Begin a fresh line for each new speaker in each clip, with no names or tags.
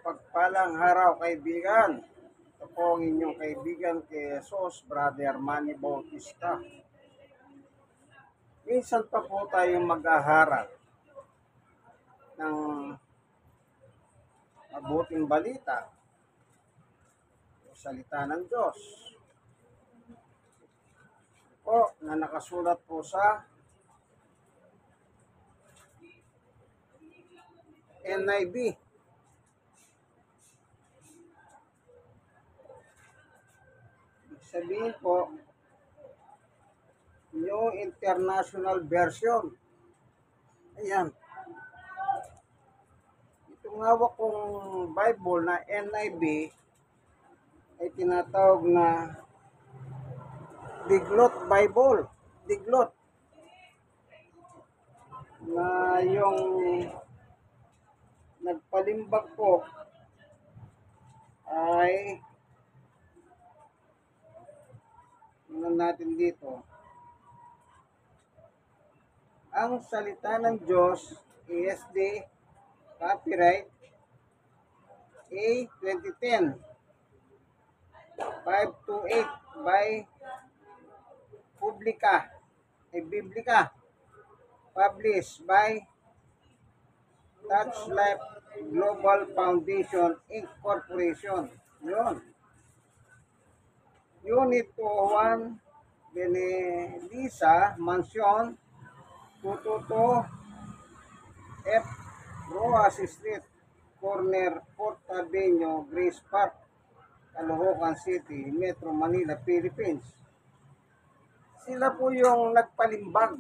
Mapagpalang araw, kaibigan. Ito po ang inyong kaibigan kay Jesus, Brother Manny Bautista. Minsan pa po tayong mag-aharap ng mabuting balita o salita ng Diyos po na nakasulat po sa NIV. Sabihin po, New International Version. Ayan. Itong hawak kong Bible na NIV ay tinatawag na Diglot Bible. Diglot. Na yung nagpalimbag po ay tingnan natin dito. Ang salita ng Diyos, ESD, copyright A 2010, 528 by Biblica, published by Touch Life Global Foundation Inc. Corporation. Yun. Unit 201, Benelisa Mansion, 222 F. Roas Street, corner 4th Avenue, Grace Park, Caloocan City, Metro Manila, Philippines. Sila po yung nagpalimbag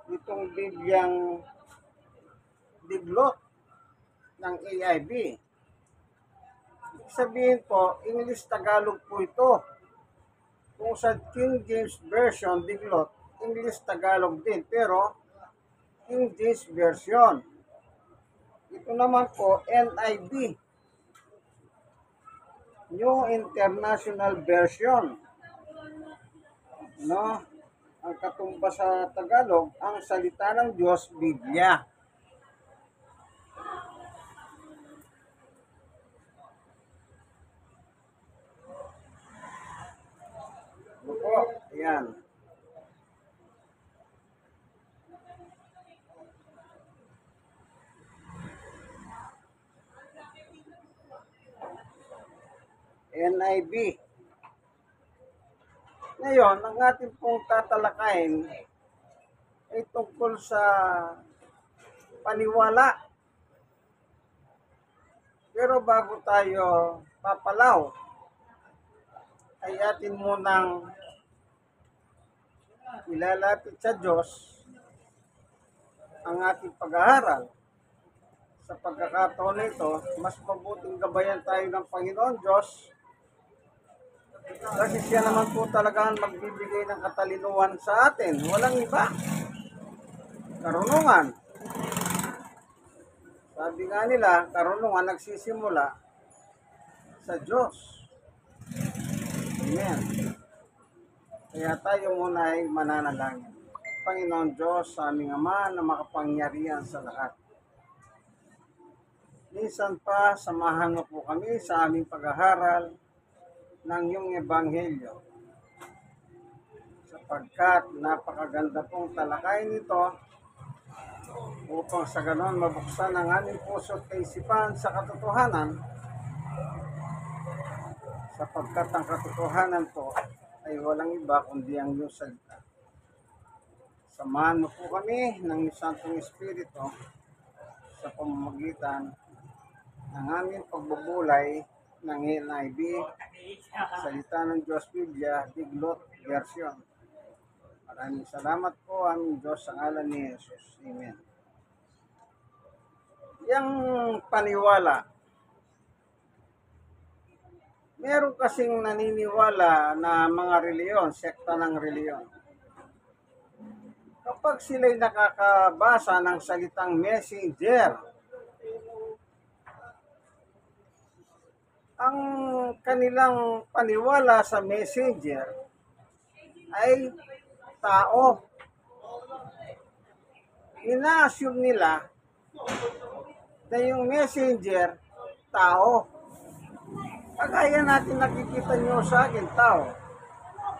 nitong Bibliang Diglot ng AIV. Sabihin po, English-Tagalog po ito. Kung sa King James Version, Diglot, English-Tagalog din, pero King James Version. Ito naman po, NIV, New International Version. No? Ang katumba sa Tagalog, ang salita ng Diyos, Biblia. Opo, ayan. NIV. Ngayon, ang ating pong tatalakayin ay tungkol sa paniwala. Pero bago tayo papalaw, ay atin munang ilalapit sa Diyos ang ating pag-aaral. Sa pagkakataon nito, mas mabuting gabayan tayo ng Panginoon Diyos kasi siya naman po talaga ang magbibigay ng katalinuhan sa atin. Walang iba. Karunungan. Sabi nga nila, karunungan nagsisimula sa Diyos. Amen. Kaya tayo muna ay mananalangin. Panginoon Diyos, sa aming Ama na makapangyarihan sa lahat. Minsan pa, samahan mo po kami sa aming pag-aaral ng iyong ebanghelyo. Sapagkat napakaganda pong talakayin nito upang sa ganon mabuksan ang aming puso at kaisipan sa katotohanan, sapagkat ang katotohanan po ay walang iba kundi ang iyong salita. Samahan mo po kami ng Santong Espiritu sa pamamagitan ng aming pagbubulay ng NIV, salita ng Diyos Biblia, Diglot Version. Maraming salamat po aming Diyos sa ngalan ni Jesus. Amen. Yang paniwala. Meron kasing naniniwala na mga reliyon, sekta ng reliyon. Kapag sila'y nakakabasa ng salitang messenger, ang kanilang paniwala sa messenger ay tao. Ina-assume nila na yung messenger, tao. Kagaya natin nakikita nyo sa akin, tao.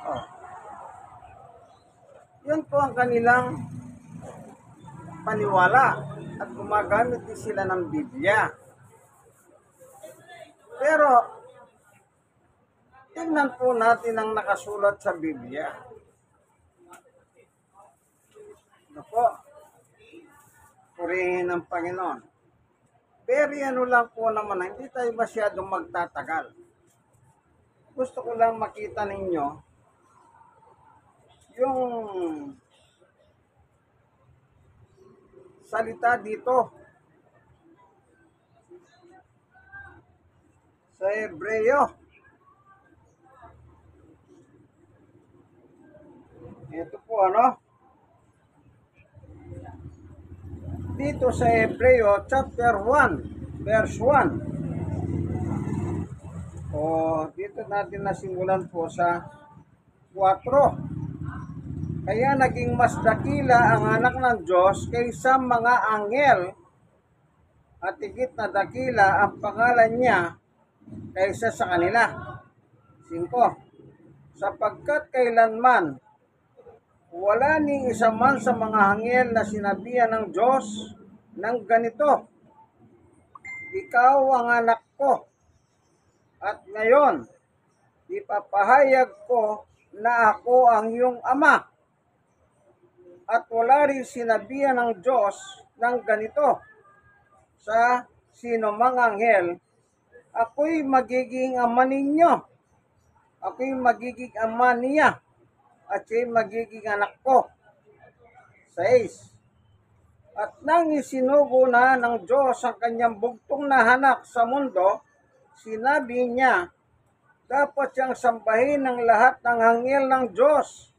Oh. Yun po ang kanilang paniwala at gumagamit din sila ng Biblia. Pero, tingnan po natin ang nakasulat sa Biblia. Ano po? Purihin ng Panginoon. Pero ano lang po naman, hindi tayo masyadong magtatagal. Gusto ko lang makita ninyo yung salita dito sa Hebreo. Ito po dito sa Hebreo chapter 1 verse 1. Dito natin nasimulan po sa 4. Kaya naging mas dakila ang anak ng Diyos kaysa mga anghel, at higit na dakila ang pangalan niya kaysa sa kanila. 5. Sapagkat kailanman wala ni isa man sa mga anghel na sinabihan ng Diyos ng ganito, ikaw ang anak ko, at ngayon ipapahayag ko na ako ang iyong ama. At wala rin sinabihan ng Diyos ng ganito sa sino mang anghel, ako'y magiging ama ninyo, ako'y magiging ama niya, at siya'y magiging anak ko. 6. At nang isinugo na ng Diyos ang kanyang bugtong na anak sa mundo, sinabi niya, dapat siyang sambahin ng lahat ng anghel ng Diyos.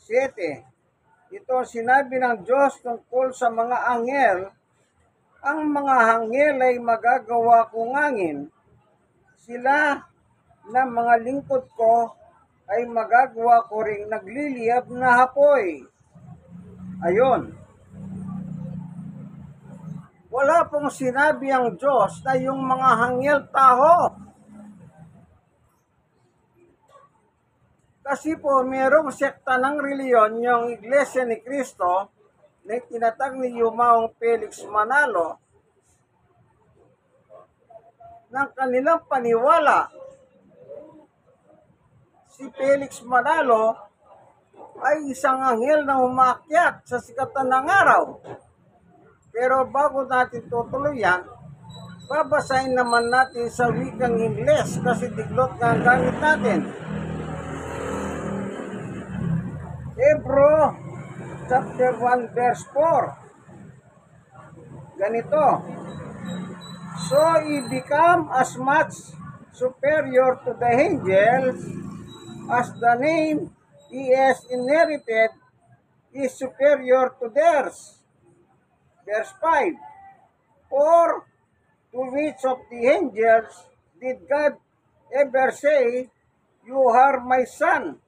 7. Ito ang sinabi ng Diyos tungkol sa mga anghel. Ang mga anghel ay magagawa kong angin. Sila na mga lingkod ko ay magagawa ko ring nagliliyab na apoy. Ayon. Wala pong sinabi ang Diyos na yung mga anghel tao. Kasi po, mayroong sekta ng reliyon, yung Iglesia ni Cristo, na tinatag ni Yumaong Felix Manalo, ng kanilang paniwala. Si Felix Manalo ay isang anghel na umakyat sa sikatan ng araw. Pero bago natin tutuloy yan, babasahin naman natin sa wikang Ingles kasi diglot nga ang gamit natin. Hebrew chapter 1 verse 4. Ganito. So he become as much superior to the angels as the name he has inherited is superior to theirs. Verse 5. Or to which of the angels did God ever say, you are my son?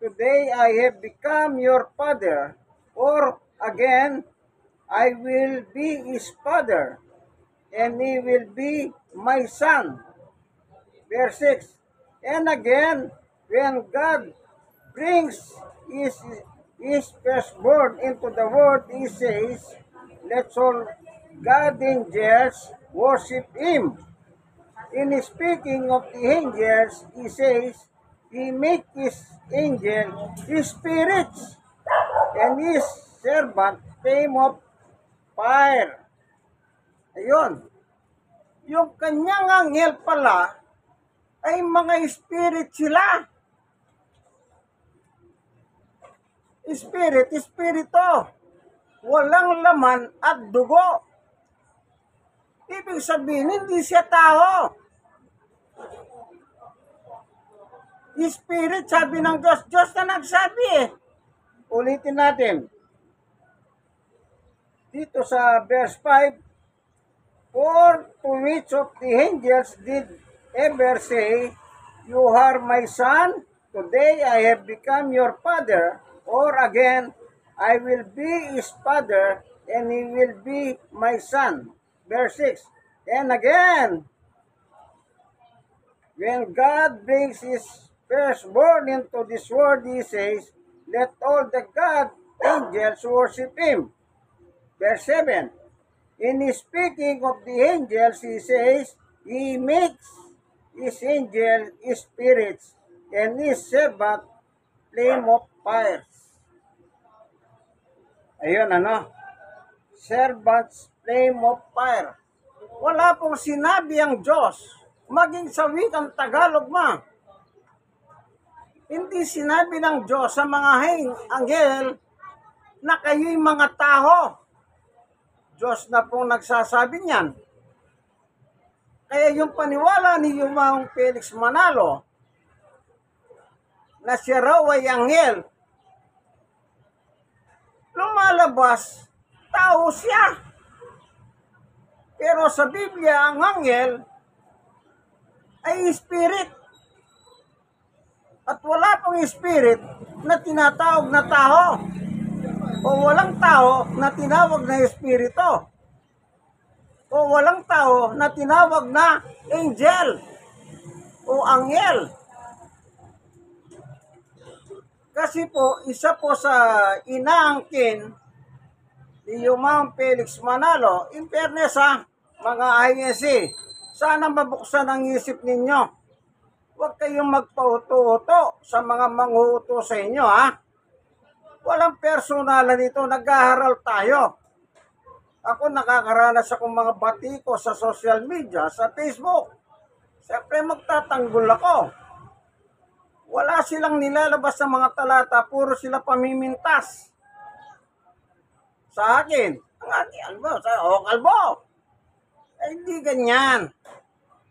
Today I have become your father. Or again, I will be his father, and he will be my son. Verse 6. And again, when God brings his firstborn into the world, he says, let's all God angels worship him. In speaking of the angels, he says, he makes his angel his spirits, and his servant flame of fire. Ayun. Yung kanyang anghel pala ay mga spirit sila. Espiritu. Walang laman at dugo. Ibig sabihin, hindi siya tao. Spirit, sabi ng Diyos. Diyos na nagsabi Ulitin natin. Dito sa verse 5, for to which of the angels did ever say, you are my son, today I have become your father, or again, I will be his father, and he will be my son. verse 6. And again, when God brings his firstborn into this world, he says, let all the God angels worship him. Verse 7. In speaking of the angels, he says, he makes his angel spirits and his servant flame of fires. Ayun, servants flame of fire. Wala pong sinabi ang Diyos, maging sa wikang Tagalog hindi sinabi ng Diyos sa mga anghel na kayo'y mga tao. Diyos na pong nagsasabi niyan. Kaya yung paniwala ni Yumang Felix Manalo na siya raw ay anghel, lumalabas, tao siya. Pero sa Biblia, ang anghel ay spirit. At wala pong spirit na tinatawag na tao. O walang tao na tinawag na espiritu. O walang tao na tinawag na angel o anghel. Kasi po, isa po sa inaangkin ni Yumang Felix Manalo, in fairness mga INC, sana mabuksan ang isip ninyo. Huwag kayong magpauto-uto sa mga manghuuto sa inyo, Walang personalan nito, nag-aaral tayo. Ako nakakaranas akong mga batiko sa social media, sa Facebook. Siyempre magtatanggol ako. Wala silang nilalabas sa mga talata, puro sila pamimintas. Sa akin, ang aking kalbo. Hindi ganyan.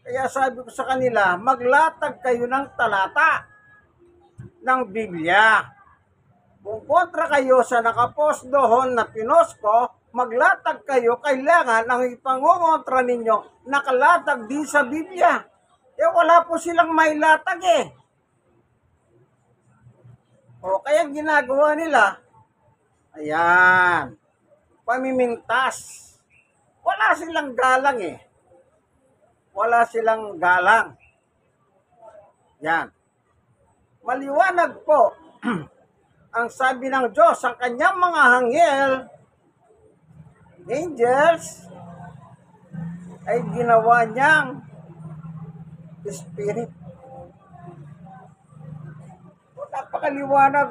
Kaya sabi ko sa kanila, maglatag kayo ng talata ng Biblia. Kung kontra kayo sa nakapost doon na pinost ko, maglatag kayo, kailangan ang ipangungontra ninyo nakalatag din sa Biblia. Wala po silang may latag O kaya ginagawa nila, ayan, pamimintas. Wala silang galang Wala silang galang. Yan. Maliwanag po ang sabi ng Diyos, ang kanyang mga angels, ay ginawa niyang spirit. Napakaliwanag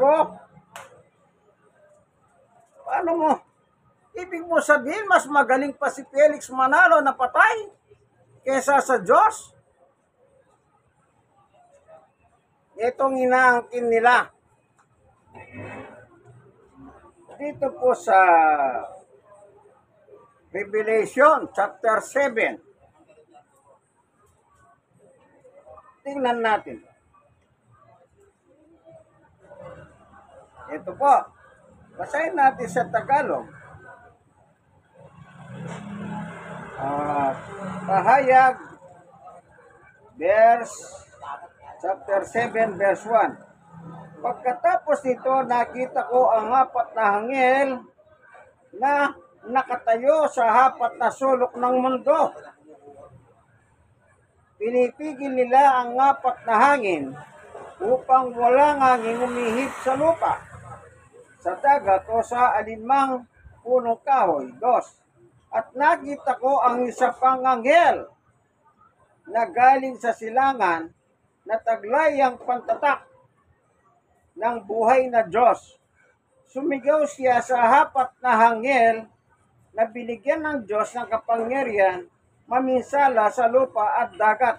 Paano mo? Ibig mo sabihin, mas magaling pa si Felix Manalo na patay kesa sa Diyos? Itong inaangkin nila. Dito po sa Revelation chapter 7. Tingnan natin. Ito po. Basahin natin sa Tagalog. Pahayag chapter 7 verse 1. Pagkatapos nito, nakita ko ang 4 na anghel na nakatayo sa 4 na sulok ng mundo. Pinipigil nila ang 4 na hangin upang walang hangin umihip sa lupa, sa dagat o sa alinmang punong kahoy. 2. At nakita ko ang isa pang anghel na galing sa silangan na taglay ang pantatak ng buhay na Diyos. Sumigaw siya sa 4 na anghel na binigyan ng Diyos ng kapangyarihan maminsala sa lupa at dagat.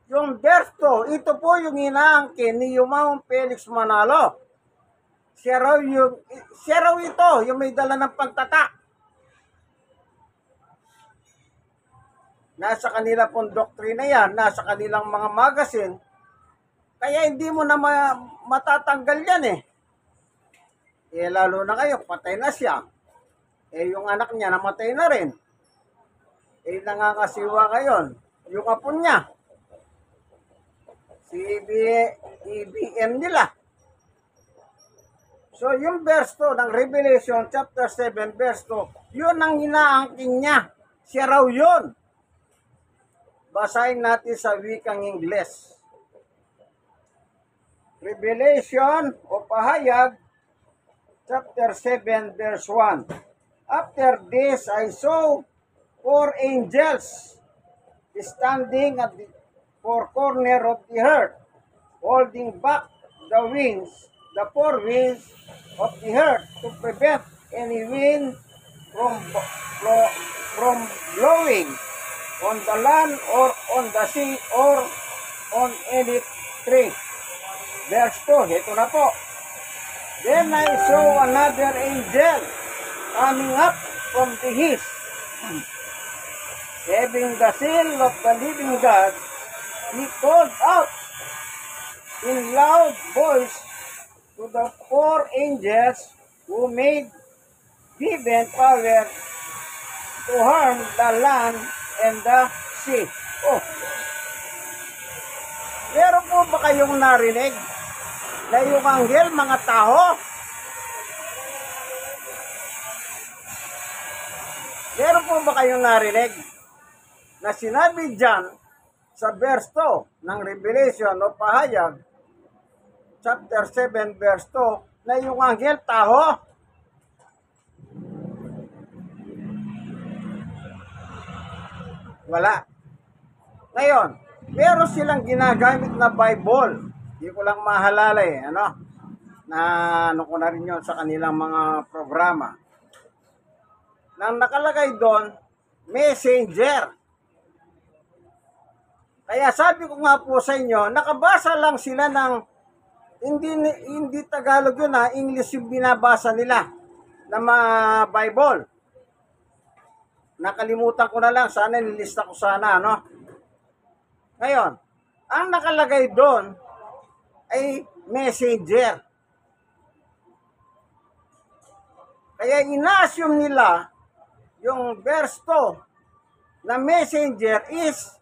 Yung verse 2, ito po yung inaangkin ni Yumang Felix Manalo. Siya raw ito, yung may dala ng pagtatak. Nasa kanila pong doktrina yan, nasa kanilang mga magazine. Kaya hindi mo na matatanggal yan lalo na kayo, patay na siya. Yung anak niya namatay na rin. Nangangasiwa ngayon. Yung apo niya. Si EBM nila. So yung verse 2 ng Revelation chapter 7 verse 2, yun ang inaangkin niya. Siya raw yun. Basahin natin sa wikang Ingles. Revelation o Pahayag, chapter 7, verse 1. After this, I saw 4 angels standing at the 4 corners of the earth, holding back the winds, the 4 winds of the earth, to prevent any wind from blowing on the land or on the sea or on any tree. Verse 2, ito na po. Then I saw another angel coming up from the east, having the seal of the living God. He called out in loud voice to the 4 angels who made given power to harm the land and the sea. Oh, meron po ba kayong narinig na yung anghel mga tao? Meron po ba kayong narinig na sinabi dyan sa verse 2 ng Revelation o Pahayag, chapter 7, verse 2, na yung anghel tao? Wala. Ngayon, meron silang ginagamit na Bible. Hindi ko lang mahalala na ano ko na rin yun sa kanilang mga programa. Nang nakalagay doon, messenger. Kaya sabi ko nga po sa inyo, nakabasa lang sila ng hindi Tagalog yun English yung binabasa nila na mga Bible. Nakalimutan ko na lang, sana nilista ko sana, Ngayon, ang nakalagay doon ay messenger. Kaya ina-assume nila yung verse 2 na messenger is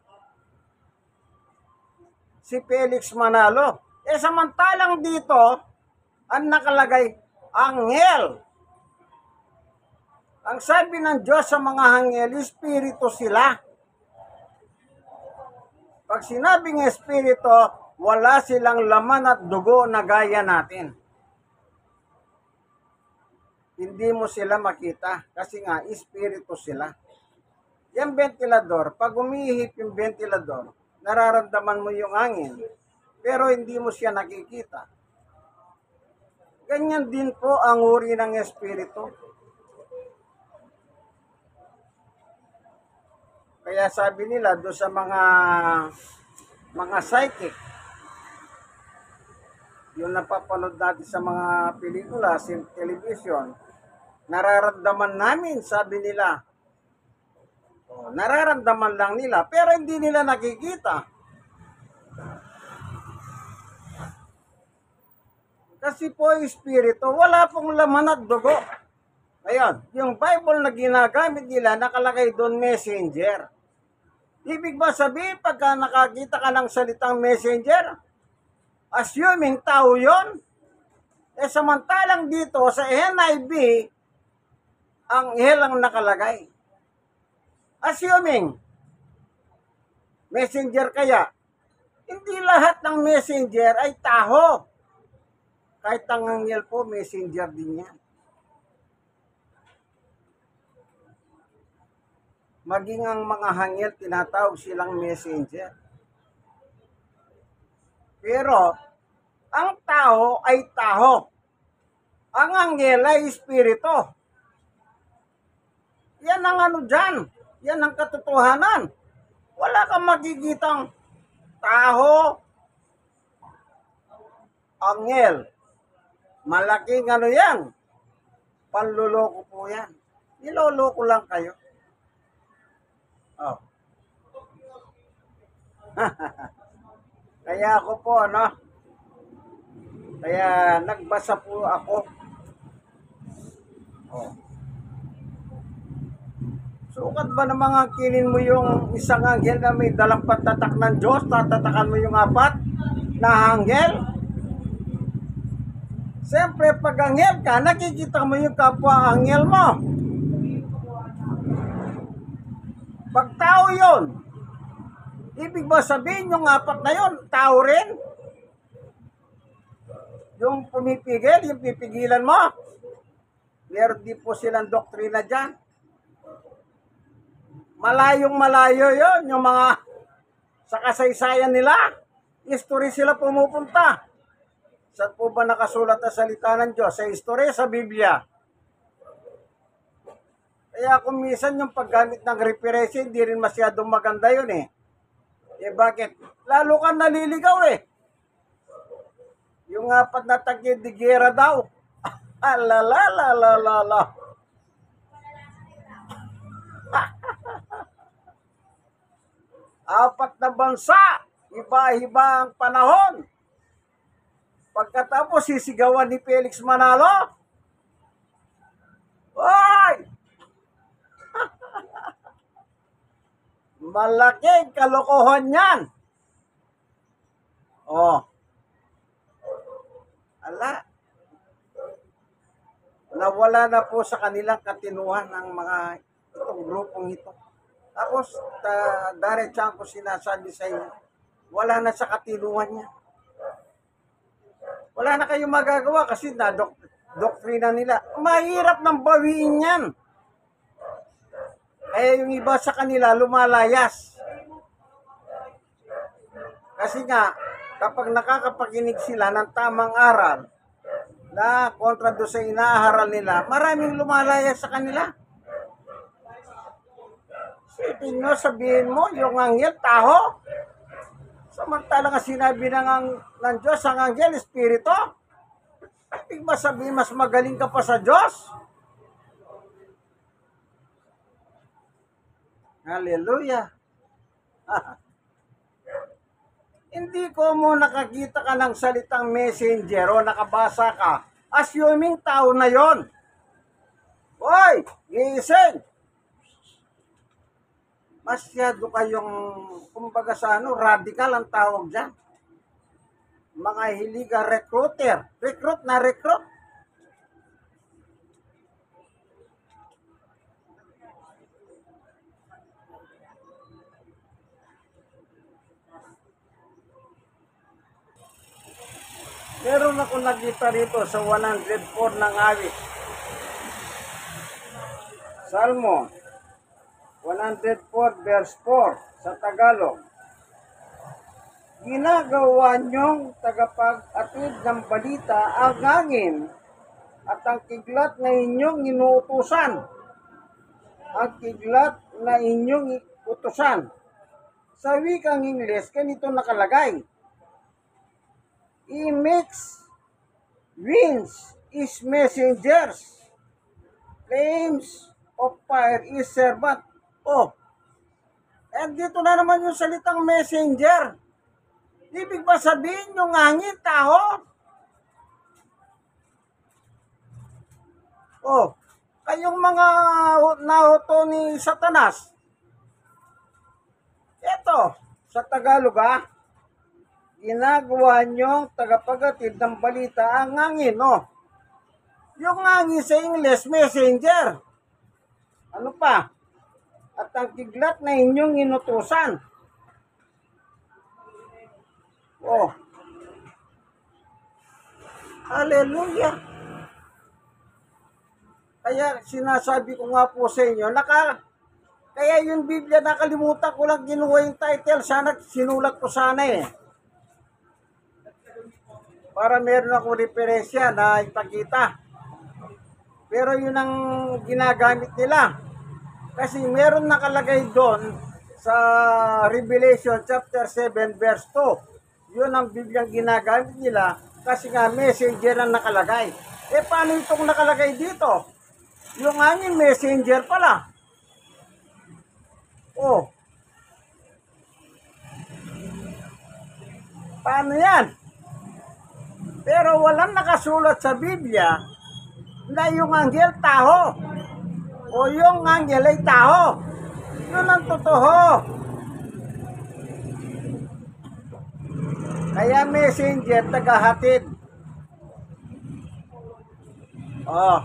si Felix Manalo. Samantalang dito, ang nakalagay, anghel. Ang sabi ng Diyos sa mga anghel, espiritu sila. Pag sinabing espiritu, wala silang laman at dugo na gaya natin. Hindi mo sila makita kasi nga espiritu sila. Yung ventilador, pag umihip yung ventilador, nararamdaman mo yung hangin, pero hindi mo siya nakikita. Ganyan din po ang uri ng espiritu. Kaya sabi nila doon sa mga psychic, yung napapanood natin sa mga pelikula, sa television, nararamdaman namin, sabi nila. Nararamdaman lang nila, pero hindi nila nakikita. Kasi po espiritu, wala pong laman at dugo. Ngayon, yung Bible na ginagamit nila, nakalagay doon messenger. Ibig ba sabihin, pagka nakakita ka ng salitang messenger, assuming tao yun? Samantalang dito sa NIV, anghel ang nakalagay. Assuming, messenger kaya, hindi lahat ng messenger ay tao. Kahit ang anghel po, messenger din yan. Maging ang mga anghel, tinatawag silang messenger. Pero, ang tao ay tao. Ang anghel ay espiritu. Yan ang dyan. Yan ang katotohanan. Wala kang magigitang tao, anghel. Malaking yan. Panluloko po yan. Niloloko lang kayo. Oh. Kaya ako po, Kaya nagbasa po ako. Oh. Sukat ba na mga kinin mo yung isang anghel na may dalang pagtatak ng Diyos, tatatakan mo yung 4 na anghel? Siyempre, pag anghel ka, nakikita mo yung kapwa anghel mo. Pag tao yun, ibig ba sabihin yung apat na yun, tao rin? Yung pumipigil, yung pipigilan mo? Meron din po silang doktrina dyan. Malayong malayo yon yung mga sa kasaysayan nila. History sila pumupunta. Saan po ba nakasulat na salita ng Diyos? Sa history, sa Biblia. Kaya kung minsan yung paggamit ng reference, hindi rin masyadong maganda yun eh. Eh bakit? Lalo ka naliligaw eh. Yung apat na tagigera daw. Alalalalala. Apat na bansa, iba-iba ang panahon. Pagkatapos sisigawan ni Felix Manalo. Hoy! Malaking kalokohan yan. Oh. Ala. Nawala na po sa kanilang katinuhan ng mga itong grupong ito. Tapos, diretsahan ko sinasabi sa inyo, wala na sa katinuhan niya. Wala na kayong magagawa kasi na doktrina nila. Mahirap nang bawiin yan. Kaya yung iba sa kanila lumalayas. Kasi nga, kapag nakakapakinig sila ng tamang aral na kontra doon sa inaaral nila, maraming lumalayas sa kanila. Sipin nyo, sabihin mo, yung anghel, taho. Samantalang sinabi ng Diyos, ang anghel, espiritu. Ibig ba sabihin, mas magaling ka pa sa Diyos? Hallelujah. Hindi ko mo nakakita ka ng salitang messenger o nakabasa ka, assuming tao na yon. Hoy, gising! Masyado kayong, kumbaga sa radical ang tawag dyan. Mga hiliga recruiter. Recruit na recruit. Meron ako nakita rito sa 104 ng awit. Salmo 104 verse 4 sa Tagalog. Ginagawa niyong tagapag-atid ng balita ang hangin at ang kidlat na inyong inuutusan. Ang kidlat na inyong utusan. Sa wikang Ingles, ganito nakalagay. He makes winds is messengers. Flames of fire is servant. Oh, and dito na naman yung salitang messenger. Ibig ba sabihin yung hangin, taho? Oh, kayong mga nauto ni Satanas. Ito, sa Tagalog ginagawa nyo tagapag-atid ng balita ang hangin, no? Yung hangin sa English, messenger. Ano pa? At ang kidlat na inyong inutusan. Oh. Hallelujah. Kaya sinasabi ko nga po sa inyo, kaya yung Biblia nakalimutan ko lang ginuha yung title, sana sinulat ko sana eh. Para meron akong referensya na ipakita. Pero yun ang ginagamit nila. Kasi meron nakalagay doon sa Revelation chapter 7 verse 2. Yun ang Bibliang ginagamit nila kasi nga messenger ang nakalagay. Eh paano itong nakalagay dito? Yung hangin messenger pala. Oh. Paano yan? Pero walang nakasulat sa Biblia na yung anghel taho o yung anghel ay taho. Yun ang totoo. Kaya messenger, tagahatid. Oh.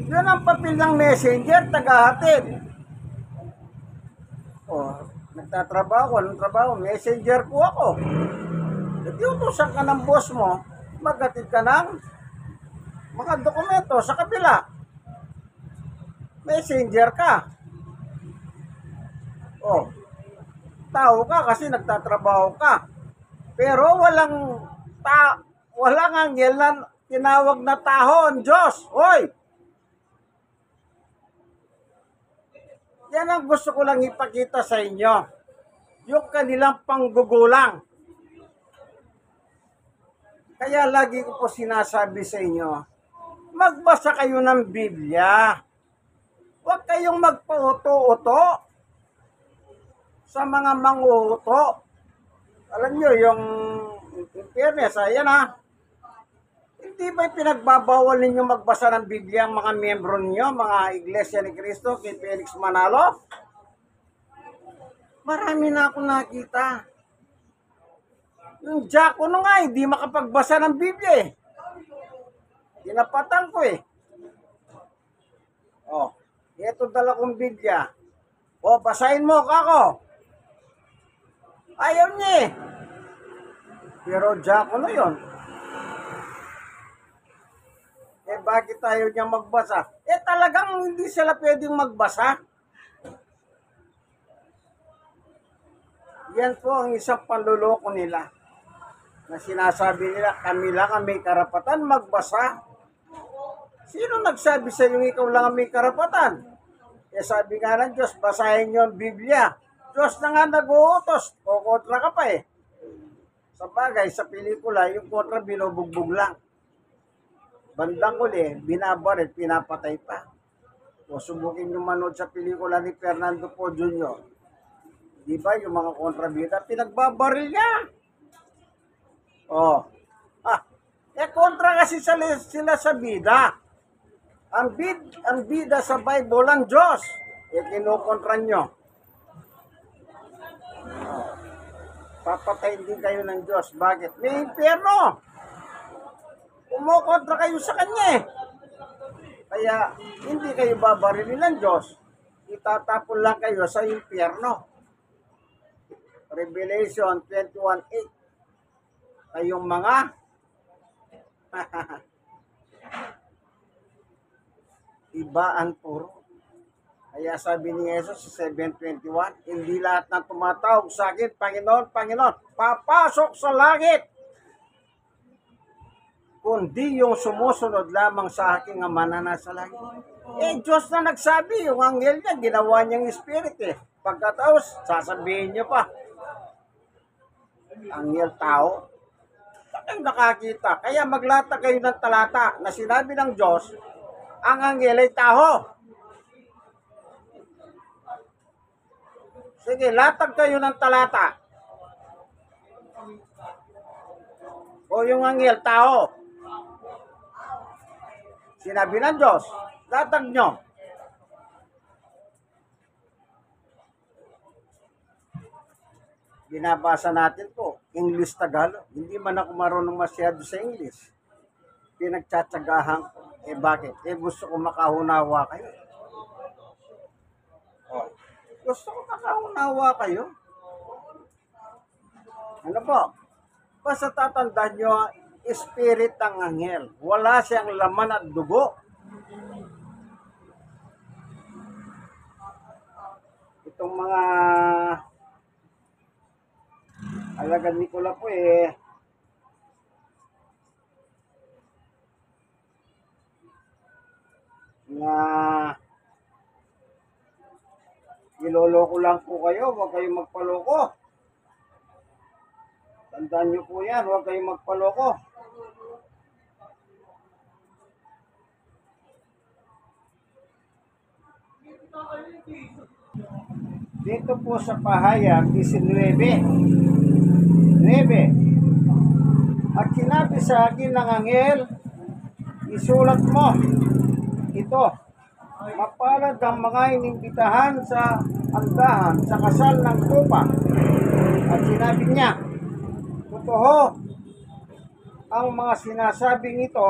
Yun ang papel ng messenger, tagahatid. Nagtatrabaho, anong trabaho? Messenger po ako. Hindi utusan ka ng boss mo, maghatid ka ng mga dokumento sa kabila. Messenger ka. Oh, tao ka kasi nagtatrabaho ka. Pero walang anghel na tinawag na tao ang Diyos. Hoy! Yan ang gusto ko lang ipakita sa inyo. Yung kanilang panggugulang. Kaya lagi ko po sinasabi sa inyo, magbasa kayo ng Biblia. Huwag kayong magpauto-uto sa mga manguuto. Alam nyo, yung in fairness, ayan ha, hindi ba pinagbabawal ninyo magbasa ng Biblia ang mga miyembro ninyo, mga Iglesia ni Cristo, kay Felix Manalo? Marami na akong nakita. Yung diakono nga, hindi makapagbasa ng Biblia eh. Tinapatan ko eh. Oh, ito dala kong Biblia. Oh, basahin mo kako. Ayaw niya eh. Pero diakono yun. Eh bakit tayo niya magbasa? Eh talagang hindi sila pwedeng magbasa. Yan po ang isang panluloko nila. Na sinasabi nila, kami lang ang may karapatan magbasa. Sino nagsabi sa iyo ikaw lang ang may karapatan? Eh sabi nga ng Diyos, basahin niyo ang Biblia. Diyos na nga nag-uutos, o kontra ka pa eh. Sa bagay, sa pelikula, yung kontra binubugbog lang. Bandang uli, binabarit, pinapatay pa. O subukin yung manood sa pelikula ni Fernando Po Jr. Di ba yung mga kontrabida, pinagbabaril niya. Oh. Kontra kasi sila sa bida. Ang bida sa Bible ang Diyos. Kinukontra nyo. Oh. Papatayin din kayo ng Diyos. Bakit? May impyerno. Kumukontra kayo sa Kanya eh. Kaya hindi kayo babarilin ng Diyos. Itatapon lang kayo sa impyerno. Revelation 21:8. Kayong mga iba ang turo. Kaya sabi ni Jesus sa 7:21, hindi lahat ng tumatawag sa akin, Panginoon, Panginoon, papasok sa langit. Kundi yung sumusunod lamang sa aking Ama na nasa langit. Eh, Diyos na nagsabi, yung anghel niya, ginawa niyang spirit eh. Pagkatapos, sasabihin niyo pa, anghel tao. Ang nakakita. Kaya maglata kayo ng talata na sinabi ng Diyos, ang anghel ay tao. Sige, latag kayo ng talata. O yung anghel, tao. Sinabi ng Diyos, latag nyo. Binabasa natin po, English Tagalog. Hindi man ako marunong masyado sa English. Pinagtsatsagahan ko. Eh bakit? Eh gusto ko makahunawa kayo. Oh. Gusto ko makahunawa kayo. Ano po? Basta tatandaan nyo, spirit ng anghel. Wala siyang laman at dugo. Itong mga alagad Nicola po eh, na iloloko lang po kayo, huwag kayong magpaloko. Tandaan nyo po yan, huwag kayong magpaloko. Dito po sa pahayag 19:9. At sinabi sa akin ng anghel, isulat mo ito, mapalad ang mga inimbitahan sa andahan sa kasal ng tupa. At sinabi niya, totoo ang mga sinasabing ito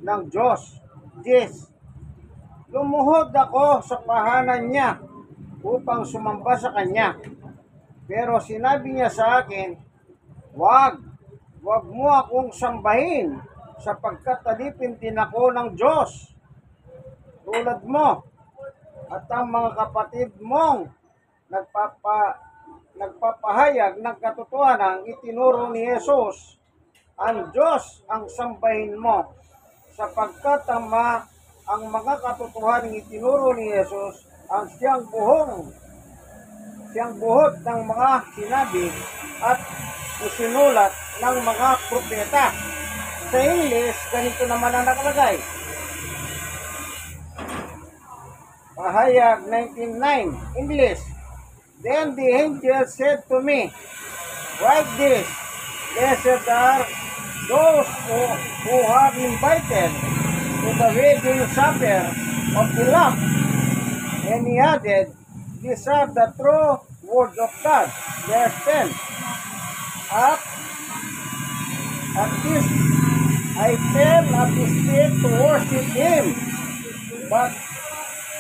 ng Diyos. 10. Lumuhod ako sa pahanan niya upang sumamba sa kanya. Pero sinabi niya sa akin, wag mo akong sambahin sapagkat alipin din ako ng Diyos tulad mo at ang mga kapatid mong nagpapahayag ng katotohanan itinuro ni Jesus. Ang Diyos ang sambahin mo sapagkat ang mga katotohanan itinuro ni Jesus ang siyang buhod ng mga sinabi at isinulat ng mga propeta. Sa English, ganito naman ang nakalagay. Pahayag 19:9, English. Then the angel said to me, write this, blessed are those who are invited to the wedding supper of the Lamb. And he added, these are the true words of God. Verse 10. At this I fell at his feet to worship him. But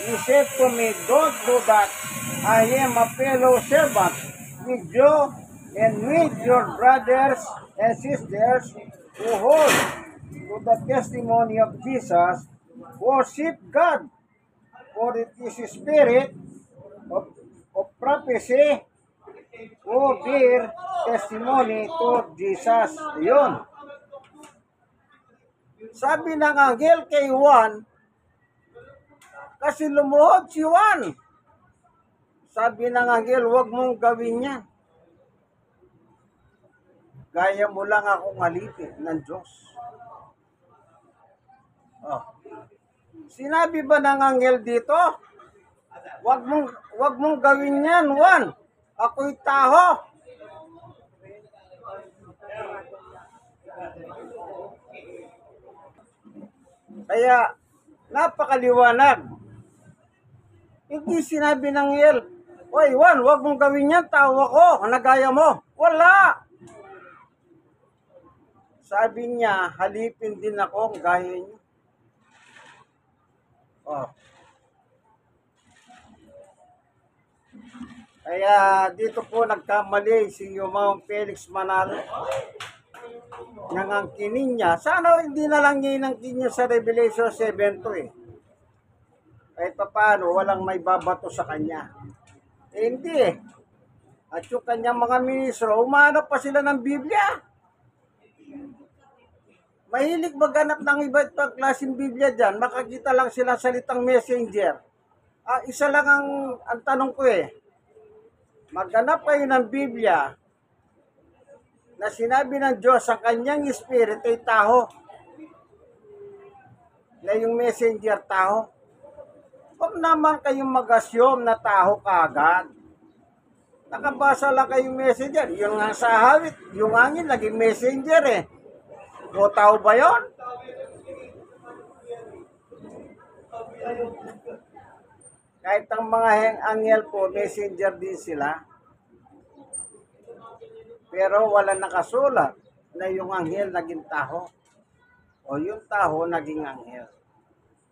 he said to me, don't do that. I am a fellow servant with you and with your brothers and sisters who hold to the testimony of Jesus. Worship God, for it is a spirit of prophecy who bear testimony to Jesus. Yun. Sabi ng anghel kay Juan, kasi lumuhod si Juan. Sabi ng anghel, huwag mong gawin yan. Gaya mo lang akong alipin ng Diyos. Oh. Sinabi ba ng anghel dito? Huwag mong gawin yan, Juan. Ako'y taho. Kaya, napakaliwanag. Hindi sinabi ng anghel, oy, Juan, huwag mong gawin yan, tao ako, nagaya mo. Wala! Sabi niya, halipin din ako, gaya niyo. Oh. Kaya dito po nagkamali si Yumao Felix Manalo. Nangangkinin niya. Sana hindi na lang niya inangkin niya sa Revelation 7:2 eh. Kahit pa paano, walang may babato sa kanya. Hindi eh. At yung kanyang mga ministro, umanap pa sila ng Biblia. Mahilig maghanap ng iba't ibang klaseng Biblia dyan. Makakita lang sila salitang messenger. Isa lang ang tanong ko eh. Maghanap kayo ng Biblia na sinabi ng Diyos ang kanyang spirit ay taho. Na yung messenger taho. Huwag naman kayong mag-assume na taho kaagad. Nakabasa lang kayong messenger. Yung nga sa hawit, yung hangin naging messenger eh. O tao ba yun? Kahit ang mga anghel po, messenger din sila. Pero wala nakasulat na yung anghel naging taho. O yung taho naging anghel.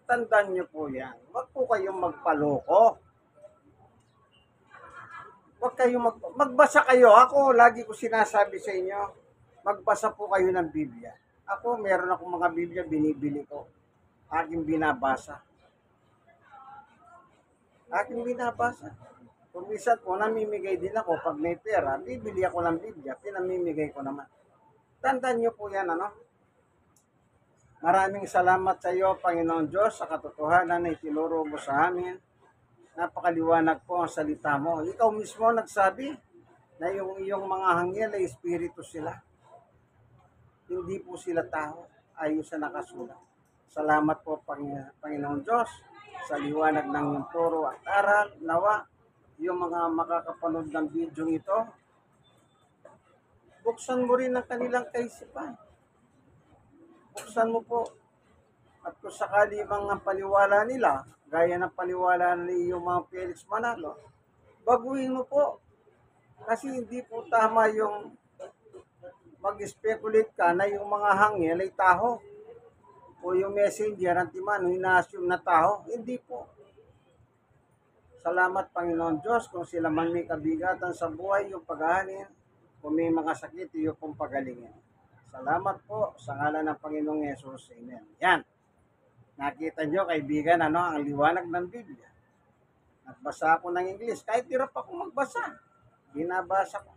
Tandaan nyo po yan. Huwag po kayong magpaloko. Huwag kayong magbasa kayo. Ako, lagi ko sinasabi sa inyo, magbasa po kayo ng Biblia. Ako, meron akong mga Biblia, binibili ko. Aking binabasa. Kung minsan po, namimigay din ako pag may pera, bibili ako ng Biblia, pinamimigay ko naman. Tandaan nyo po yan, ano? Maraming salamat sa iyo, Panginoon Diyos, sa katotohanan na itinuro mo sa amin. Napakaliwanag po ang salita mo. Ikaw mismo nagsabi na yung iyong mga anghel ay espiritu sila. Hindi po sila tao, ayon sa nakasulat. Salamat po, Panginoon Diyos, sa liwanag ng iyong turo at aral. Nawa, yung mga makakapanood ng video ito, buksan mo rin ang kanilang kaisipan. Buksan mo po. At kung sakali mga paniwala nila, gaya ng paniwala ni yung mga Felix Manalo, baguhin mo po. Kasi hindi po tama yung mag-speculate ka na yung mga hangil ay taho. O yung messenger, antimano, ina-assume na taho. Hindi po. Salamat, Panginoon Diyos, kung sila man may kabigatan sa buhay, yung paghahanin, kung may mga sakit, yung pong pagalingin. Salamat po sa ngalan ng Panginoong Yesus. Amen. Yan. Nakita nyo, kaibigan, ang liwanag ng Biblia. Nagbasa ako ng English. Kahit hirap ako magbasa. Binabasa ko.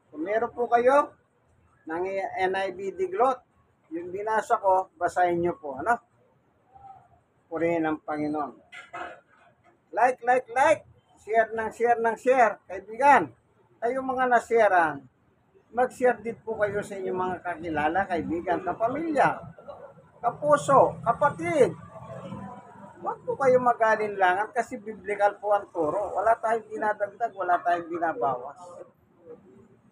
Kung meron po kayo ng NIV Diglot, yung binasa ko, basahin nyo po. Purihin ang Panginoon. Like. Share ng share. Kaibigan, kayong mga nasharean, mag-share din po kayo sa inyong mga kakilala, kaibigan, kapamilya, kapuso, kapatid. Huwag po kayo mag-alinlangan kasi biblical po ang turo. Wala tayong dinadagdag, wala tayong binabawas.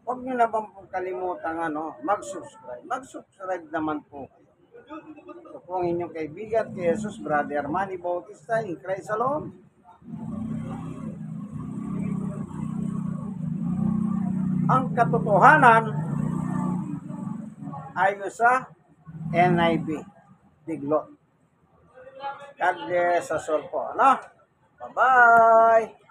Huwag nyo naman po kalimutan mag-subscribe. Mag-subscribe naman po kayo. Ito po ang inyong kaibigan, kay Jesus, Brother Manny Bautista, in Christ alone. Ang katotohanan ayon sa NIV Diglot. God bless us all po. Bye-bye!